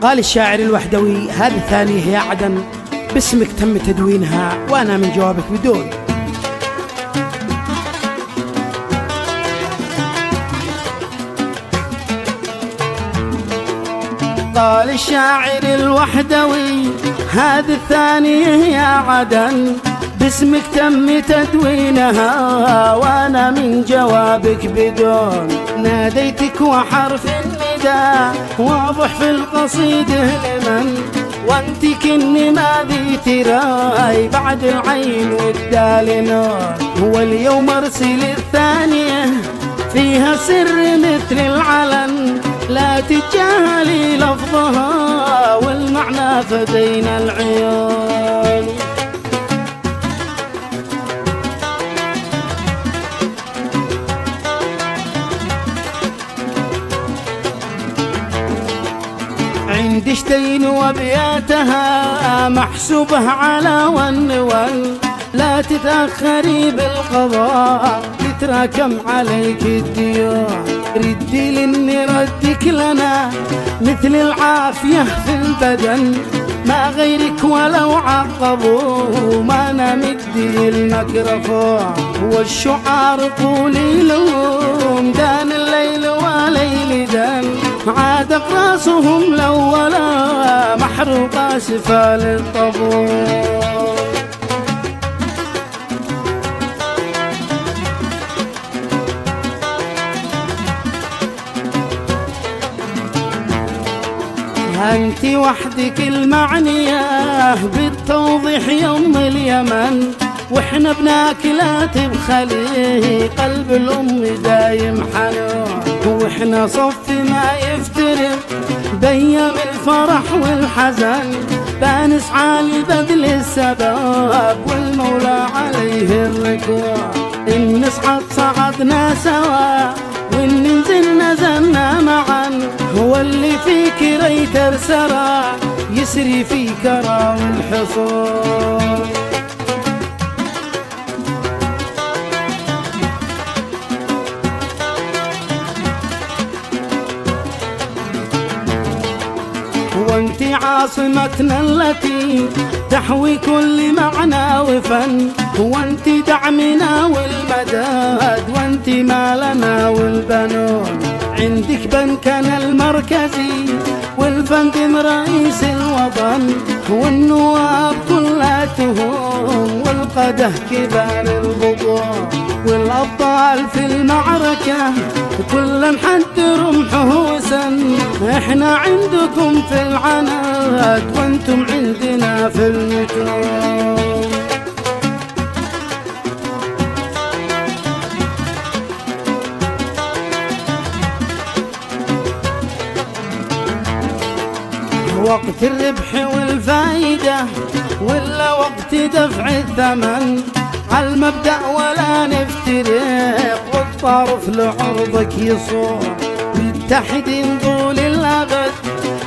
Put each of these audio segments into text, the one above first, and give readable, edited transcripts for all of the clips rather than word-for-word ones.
قال الشاعر الوحدوي: هذه الثانية يا عدن باسمك تم تدوينها، وأنا من جوابك بدون. قال الشاعر الوحدوي: هذه الثانية يا عدن باسمك تم تدوينها، وأنا من جوابك بدون. ناديتك وحرف النداء واضح في القصيدة لمن، وانت كني ما ذي تراي بعد العين والدال نور. هو اليوم ارسل الثانية فيها سر مثل العلن، لا تجاهلي لفظها والمعنى فدينا العيون. عندي شتين وابياتها محسوبه على ون، لا تتأخري بالقضاء تتراكم عليك الديون. ردي لاني ردك لنا مثل العافية في البدن، ما غيرك ولو عقبوا ما نمدي الميكروفون. والشعار قولي لهم دان الليل وليل دان، عادق راسهم الاولى محروقة سفال الطبول. أنت وحدك المعنية بالتوضيح يوم اليمن، وإحنا بناكلها تبخلي قلب الأم دايم حنون. وإحنا صف ما يفترق بيام الفرح والحزن، بنسعى لبذل السبب والمولى عليه الركوع. إن نصعد صعدنا سوا وإن ننزل نزلنا معا، هو اللي فيك ريت ارسرى يسري في كرى والحصول. وانت عاصمتنا التي تحوي كل معنى وفن، وانت دعمنا والمداد وانت مالنا والبنون. عندك بنكنا المركزي والفندم رئيس الوطن، والنواب كلاتهم والقده كبار البطون. والأبطال في المعركة كل حد رمحه سن، احنا عندكم في العناد وانتم عندنا في المتون. وقت الربح والفايدة ولا وقت دفع الثمن، عالمبدأ ولا نفترق والطرف لعرضك يصور. متحدين طول الأبد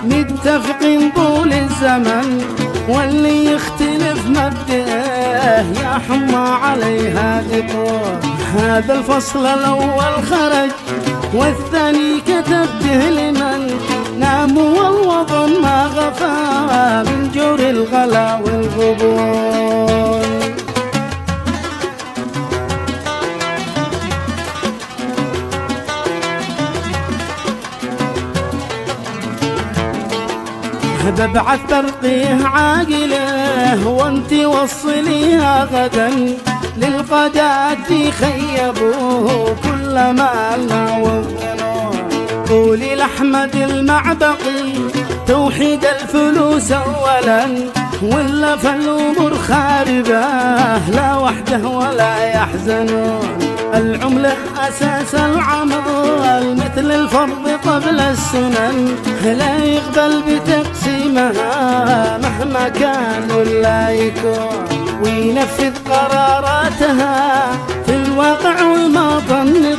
متفقين طول الزمن، واللي يختلف مبدأه يا حمى عليها دطور. هذا الفصل الأول خرج والثاني كتب به لمن، نام والوطن ما غفى من جور الغلا والغبون. ببعث برقيه عاقله وانت وصليها غدا، للقادات خيبوه كل مالنا وظنون. قولي لأحمد المعبقي توحيد الفلوس أولا، ولا فالأمور خاربة لا وحده ولا يحزنون. العملة أساس العمل مثل الفرض قبل السنن، لا يقبل بتقسيمها مهما كان ولا يكون. وينفذ قراراتها في الواقع وما ظن،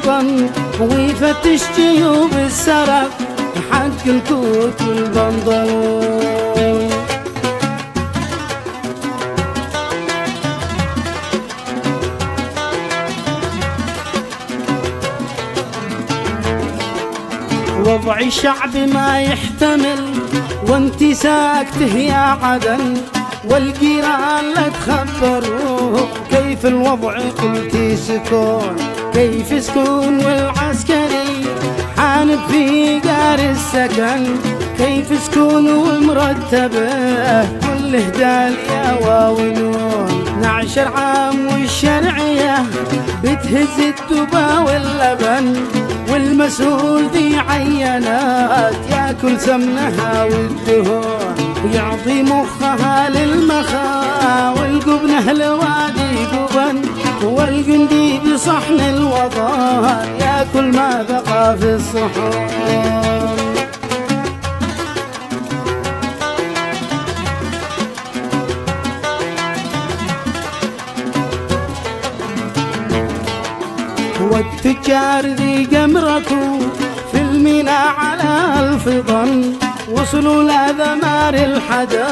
ويفتش جيوب السرق حق الكوت والبنطلون. وضع الشعب ما يحتمل وانت ساكته يا عدن، والجيران لا تخبروا كيف الوضع قلتي سكون، كيف سكون والعسكري حانب في قار السكن، كيف سكون ومرتبه كله داليا واونون، 12 عام والشرعيه بتهز الدبا واللبن، والمسؤول ذي عينات ياكل سمنها والدهون، ويعطي مخها للمخا والقبنه لوادي قبن، والقندي بصحن الوطن ياكل ما بقى في الصحون. والتجار ذي جمرته في الميناء على الفطن، وصلوا لذمار الحدا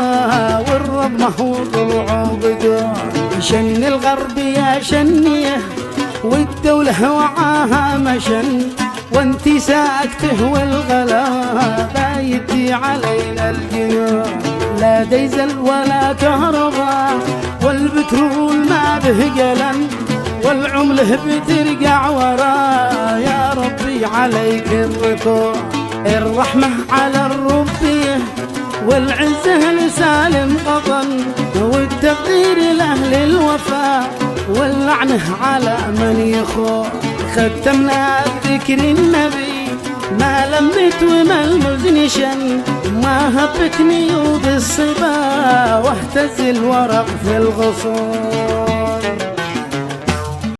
والرب ما هو طلعوا بدون، شن الغرب يا شنيه والدولة وعاها مشن، وانتي ساكته والغلا بايدي علينا الجنون، لا ديزل ولا كهرباء والبترول ما به قلن، والعمله بترجع ورا، يا ربي عليك الركوع، الرحمة على الربية والعزة لسالم قطن، والتقدير لأهل الوفاء واللعنة على من يخون، ختمنا بذكر النبي ما لمت وما المزنشن، ما هبتني وبالصبا واهتز الورق في الغصون.